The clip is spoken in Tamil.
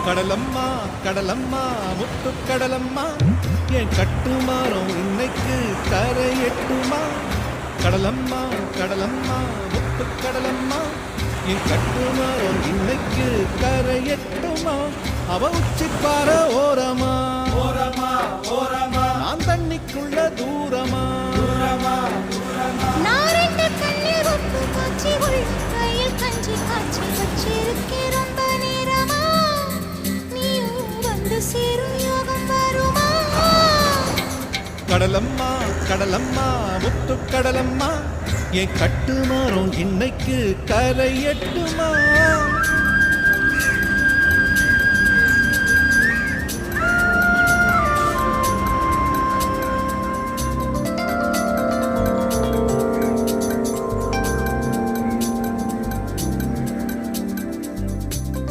கடலம்மா கடலம்மா முத்து கடலம்மா என் கட்டுமாறும் இன்னைக்கு கரை எட்டுமா. கடலம்மா கடலம்மா முத்து கடலம்மா என் கட்டுமாறும் இன்னைக்கு கரை எட்டுமா. அவ உச்சிப்பார ஓரமா ஓரமா ஓரமா நான் தண்ணிக்குள்ள தூரமா தூரமா நான் ரெண்டு கண்ணீர் உப்பு காய்ச்சி உள்ள கையில் கஞ்சி காய்ச்சி வச்சிருக்கேன் ரொம்ப நேரமா. நீயும் வந்து சேரும் யோகம் வருமா. கடலம்மா கடலம்மா முத்து கடலம்மா என் கட்டுமாறும் இன்னைக்கு கரை எட்டுமா.